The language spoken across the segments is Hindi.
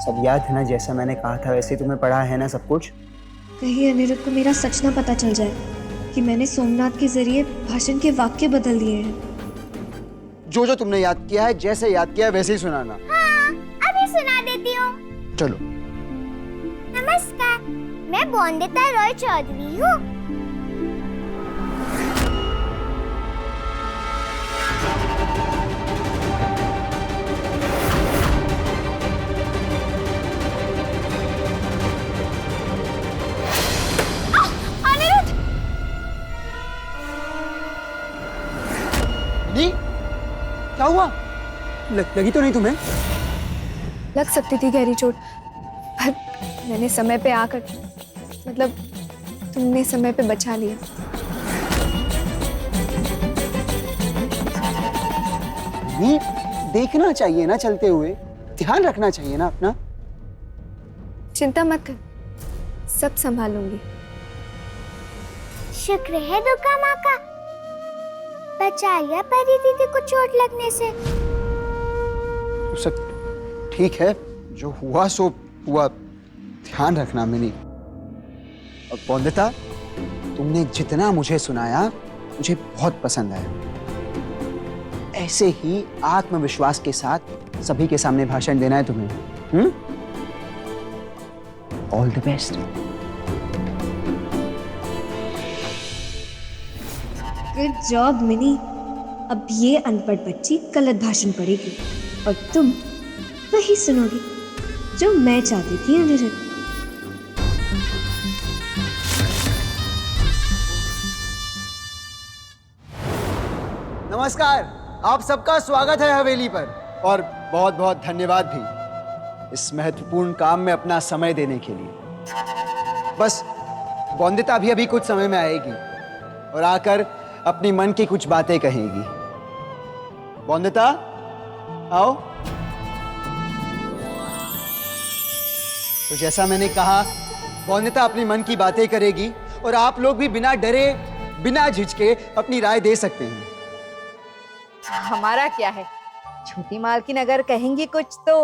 सब याद है ना? जैसा मैंने कहा था वैसे तुम्हें पढ़ा है ना सब कुछ? कहीं अनिरुद्ध को मेरा सच ना पता चल जाए कि मैंने सोमनाथ के जरिए भाषण के वाक्य बदल दिए हैं। जो जो तुमने याद किया है, जैसे याद किया है वैसे ही सुनाना। हाँ, अभी सुना देती हूँ। चलो। नमस्कार, मैं बोंदिता रॉय चौधरी हूँ। अनिरुद्ध! नहीं, क्या हुआ? लगी तो नहीं तुम्हें? लग सकती थी गहरी चोट, पर मैंने समय पे आकर, मतलब तुमने समय पे बचा लिया। नहीं, देखना चाहिए ना चलते हुए, ध्यान रखना चाहिए ना अपना। चिंता मत कर, सब संभालूंगी। शुक्र है दुर्गा माँ का, बचा लिया परी दीदी को चोट लगने से। तो सब ठीक है, जो हुआ सो हुआ, ध्यान रखना मिनी। और बोंदिता, तुमने जितना मुझे सुनाया मुझे बहुत पसंद आया। ऐसे ही आत्मविश्वास के साथ सभी के सामने भाषण देना है तुम्हें। All the best. Good job mini. अब ये अनपढ़ बच्ची गलत भाषण पढ़ेगी और तुम वही सुनोगी जो मैं चाहती थी अनिरुद्ध। नमस्कार, आप सबका स्वागत है हवेली पर, और बहुत बहुत धन्यवाद भी इस महत्वपूर्ण काम में अपना समय देने के लिए। बस बोंदिता भी अभी कुछ समय में आएगी और आकर अपनी मन की कुछ बातें कहेगी। बोंदिता, आओ। तो जैसा मैंने कहा, बोंदिता अपनी मन की बातें करेगी और आप लोग भी बिना डरे, बिना झिझके अपनी राय दे सकते हैं। हमारा क्या है, छोटी मालकिन अगर कहेंगी कुछ तो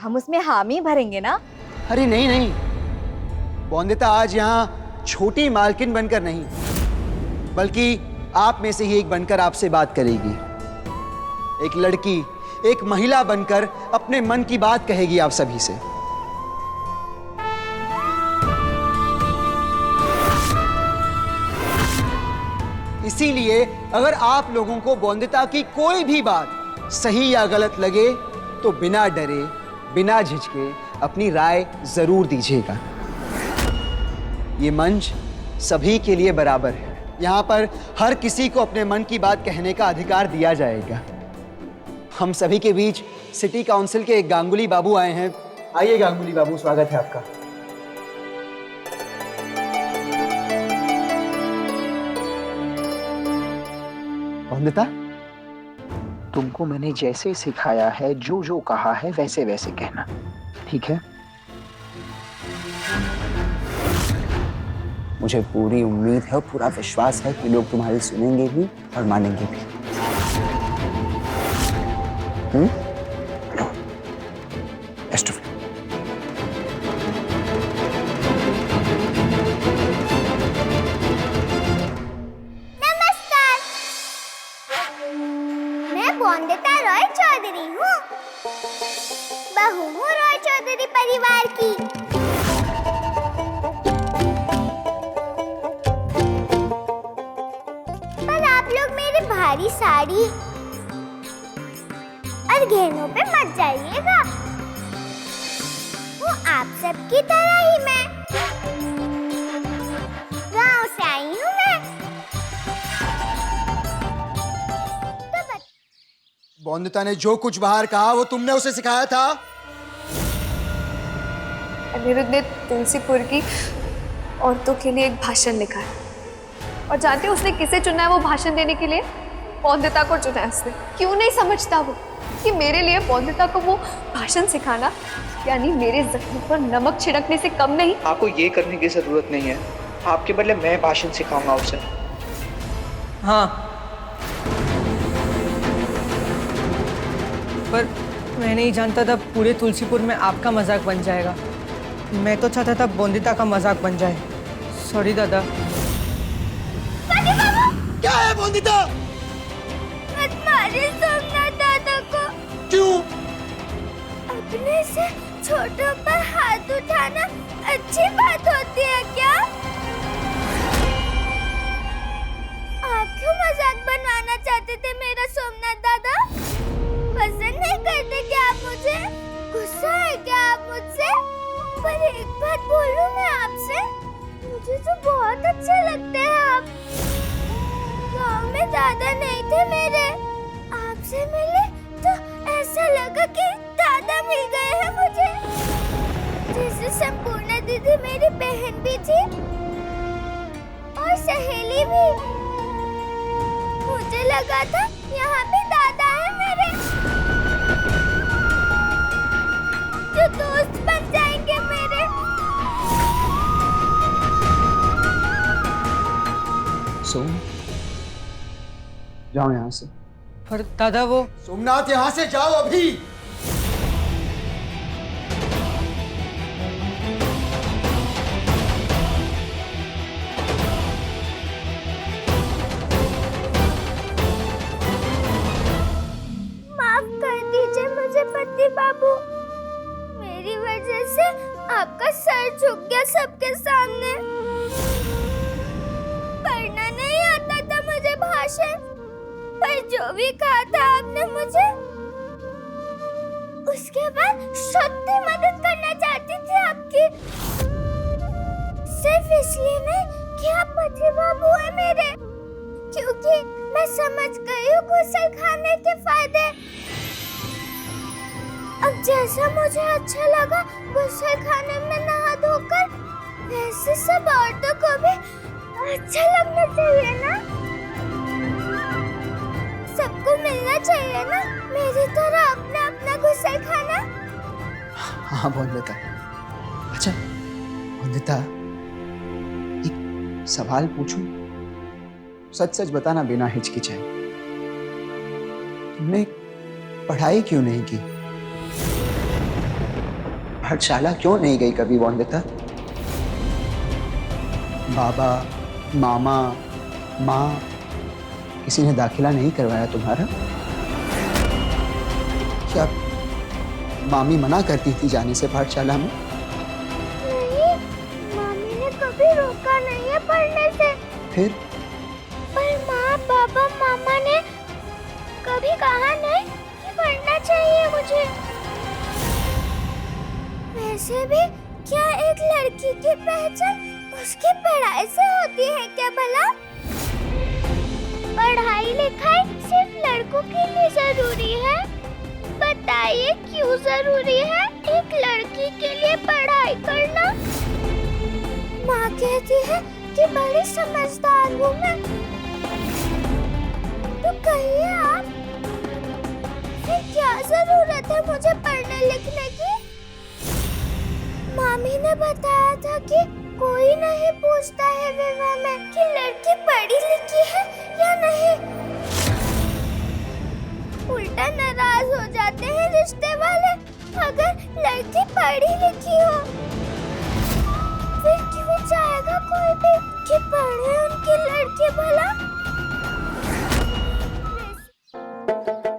हम उसमें हामी भरेंगे ना। अरे नहीं नहीं, बोंदिता आज यहाँ छोटी मालकिन बनकर नहीं, बल्कि आप में से ही एक बनकर आपसे बात करेगी। एक लड़की, एक महिला बनकर अपने मन की बात कहेगी आप सभी से। इसीलिए अगर आप लोगों को बोंदिता की कोई भी बात सही या गलत लगे तो बिना डरे, बिना झिझके अपनी राय जरूर दीजिएगा। ये मंच सभी के लिए बराबर है। यहाँ पर हर किसी को अपने मन की बात कहने का अधिकार दिया जाएगा। हम सभी के बीच सिटी काउंसिल के एक गांगुली बाबू आए हैं। आइए गांगुली बाबू, स्वागत है आपका। बोंदिता, तुमको मैंने जैसे सिखाया है, जो जो कहा है वैसे वैसे कहना, ठीक है? मुझे पूरी उम्मीद है और पूरा विश्वास है कि लोग तुम्हारी सुनेंगे भी और मानेंगे भी। Best of luck. नमस्कार, मैं बोंदिता रॉय चौधरी हूँ। बहू हूँ रॉय चौधरी परिवार की। पर आप लोग मेरी भारी साड़ी और गहनों पे मत जाइएगा। वो आप सबकी तरह ही मैं गांव से आई हूँ। मैं तो बोंदिता ने जो कुछ बाहर कहा वो तुमने उसे सिखाया था? अनिरुद्ध ने तुलसीपुर की औरतों के लिए एक भाषण लिखा है, और जानते हो उसने किसे चुना है वो भाषण देने के लिए? बोंदिता को चुना है उसने। क्यों नहीं समझता वो कि मेरे लिए बोंदिता को वो भाषण सिखाना यानी मेरे जख्म पर नमक छिड़कने से कम नहीं। आपको ये करने की जरूरत नहीं है, आपके बदले मैं भाषण सिखाऊंगा उसे। हाँ, पर मैं नहीं जानता था पूरे तुलसीपुर में आपका मजाक बन जाएगा। मैं तो चाहता था बोंदिता का मजाक बन जाए। सॉरी दादा। क्या है बोंदिता? मत मारिए सोमनाथ दादा को। क्यों? अपने से छोटों पर हाथ उठाना अच्छी बात होती है क्या? आप क्यों मजाक बनवाना चाहते थे मेरा सोमनाथ दादा? पसंद नहीं करते क्या आप मुझे? गुस्सा है क्या आप मुझसे? पर एक बात बोलूं मैं आपसे, मुझे तो बहुत अच्छे लगते हैं आप। गाँव में दादा नहीं थे मेरे, आपसे मिले तो ऐसा लगा कि दादा मिल गए हैं मुझे। जैसे संपूर्णा दीदी मेरी बहन भी थी और सहेली भी। मुझे लगा था यहाँ पे दादा है मेरे, जो दोस्त बन जाएंगे मेरे। सोम, जाओ यहाँ से। पर दादा वो सोमनाथ, यहाँ से जाओ अभी। माफ कर दीजिए मुझे पति बाबू, मेरी वजह से आपका सर झुक गया सबके सामने। पढ़ना नहीं आता था मुझे भाषण, पर जो भी कहा था आपने मुझे, उसके बाद सच्ची मदद करना चाहती थी आपकी। सिर्फ इसलिए नहीं कि आप पति बाबू है मेरे, क्योंकि मैं समझ गई हूँ गुस्सा खाने के फायदे। अब जैसा मुझे अच्छा लगा गुस्सा खाने में नहा धोकर, वैसे सब औरतों को भी अच्छा लगना चाहिए ना। सबको मिलना चाहिए ना मेरी तरह अपना अपना गुस्सा खाना। हाँ बोंदिता। अच्छा बोंदिता, एक सवाल पूछूं? सच सच बताना बिना हिचकिचाए। तुमने पढ़ाई क्यों नहीं की? पाठशाला क्यों नहीं गई कभी बोंदिता? बाबा, मामा, माँ, किसी ने दाखिला नहीं करवाया तुम्हारा? क्या मामी मना करती थी जाने से पाठशाला में? नहीं, मामी ने कभी रोका नहीं है पढ़ने से। फिर? पर माँ, पापा, मामा ने कभी कहा नहीं कि पढ़ना चाहिए मुझे। वैसे भी क्या एक लड़की की पहचान उसकी पढ़ाई से होती है क्या भला? पढ़ाई लिखाई सिर्फ लड़कों के लिए जरूरी है? बताइए क्यों जरूरी है एक लड़की के लिए पढ़ाई करना? माँ कहती है कि बड़ी समझदार हूँ मैं। तो कहिए आप, फिर क्या जरूरत है मुझे पढ़ने लिखने की? मामी ने बताया था कि कोई नहीं पूछता है विवाह में कि लड़की पढ़ी लिखी है या नहीं। उल्टा नाराज हो जाते हैं रिश्ते वाले अगर लड़की पढ़ी लिखी हो। फिर क्यों चाहेगा कोई भी कि पढ़े उनकी लड़की भला?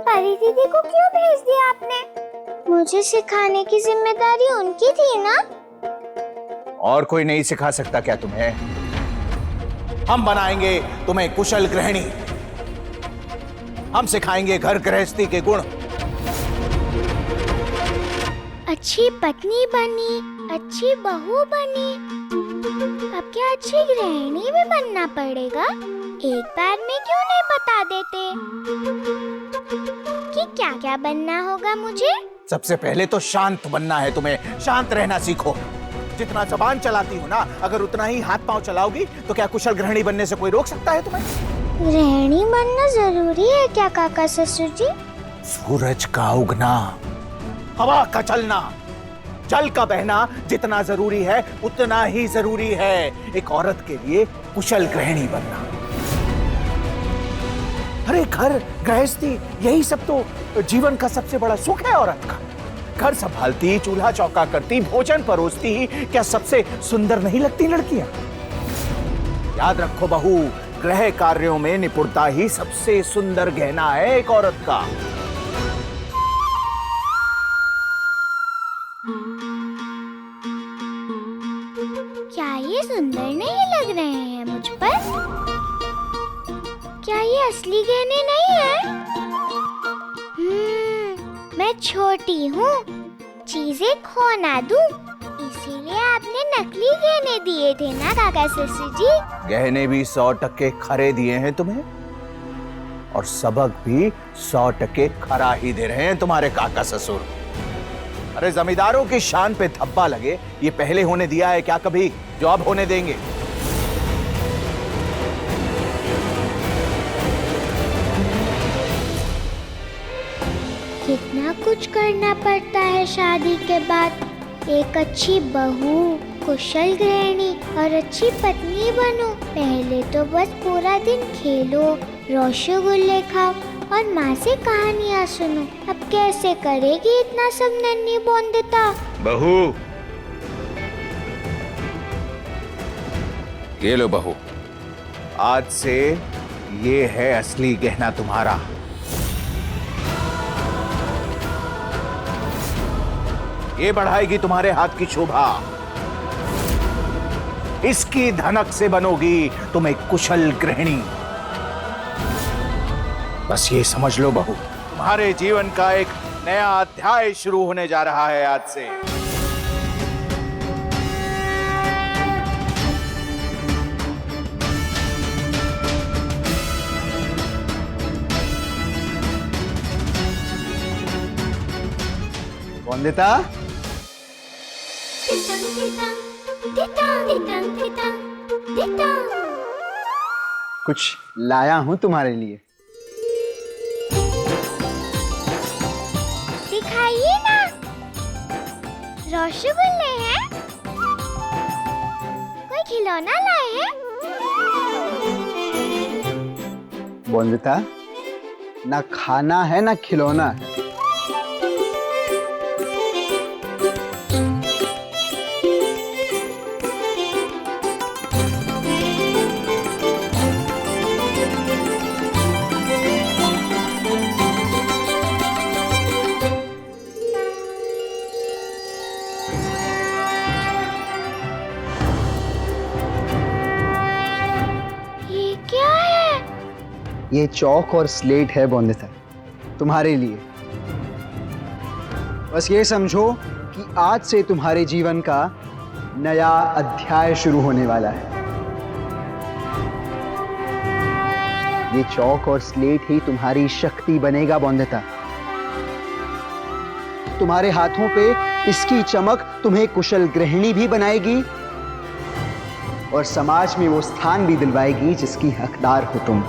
परी दीदी को क्यों भेज दिया आपने? मुझे सिखाने की जिम्मेदारी उनकी थी ना? और कोई नहीं सिखा सकता क्या तुम्हें? हम बनाएंगे तुम्हें कुशल गृहिणी। हम सिखाएंगे घर गृहस्थी के गुण। अच्छी पत्नी बनी, अच्छी बहू बनी, अब क्या अच्छी गृहिणी भी बनना पड़ेगा? एक बार में क्यों नहीं बता देते कि क्या क्या बनना होगा मुझे? सबसे पहले तो शांत बनना है तुम्हें। शांत रहना सीखो। जितना जबान चलाती हो ना, अगर उतना ही हाथ पांव चलाओगी तो क्या कुशल गृहिणी बनने से कोई रोक सकता है तुम्हें? गृहिणी बनना जरूरी है क्या काका ससुर जी? सूरज का उगना, हवा का चलना, जल का बहना जितना जरूरी है उतना ही जरूरी है एक औरत के लिए कुशल गृहिणी बनना। अरे घर गृहस्थी यही सब तो जीवन का सबसे बड़ा सुख है औरत का। घर संभालती, चूल्हा चौका करती, भोजन परोसती, क्या सबसे सुंदर नहीं लगती लड़कियां? याद रखो बहू, गृह कार्यों में निपुणता ही सबसे सुंदर गहना है एक औरत का। क्या ये सुंदर नहीं लग रहे हैं मुझ पर? क्या ये असली गहने नहीं है? मैं छोटी हूँ, चीजें खो ना दूं, इसीलिए आपने नकली गहने दिए थे ना काका ससुर जी? गहने भी 100% खरे दिए हैं तुम्हें, और सबक भी 100% खरा ही दे रहे हैं तुम्हारे काका ससुर। अरे जमींदारों की शान पे धब्बा लगे, ये पहले होने दिया है क्या कभी, जो अब होने देंगे? कितना कुछ करना पड़ता है शादी के बाद। एक अच्छी बहू, कुशल गृहिणी और अच्छी पत्नी बनो। पहले तो बस पूरा दिन खेलो, रसगुल्ले खाओ और माँ से कहानियाँ सुनो। अब कैसे करेगी इतना सब नन्ही बोंदिता? बहू, ये लो बहू, आज से ये है असली गहना तुम्हारा। ये बढ़ाएगी तुम्हारे हाथ की शोभा। इसकी धनक से बनोगी तुम एक कुशल गृहिणी। बस ये समझ लो बहू, तुम्हारे जीवन का एक नया अध्याय शुरू होने जा रहा है आज से। वंदिता, कुछ लाया हूं तुम्हारे लिए। दिखाइए ना, रसगुल्ले हैं? कोई खिलौना लाए हैं? वंदिता, ना खाना है ना खिलौना है। ये चौक और स्लेट है वंदिता, तुम्हारे लिए। बस ये समझो कि आज से तुम्हारे जीवन का नया अध्याय शुरू होने वाला है। ये चौक और स्लेट ही तुम्हारी शक्ति बनेगा वंदिता। तुम्हारे हाथों पे इसकी चमक तुम्हें कुशल गृहिणी भी बनाएगी और समाज में वो स्थान भी दिलवाएगी जिसकी हकदार हो तुम।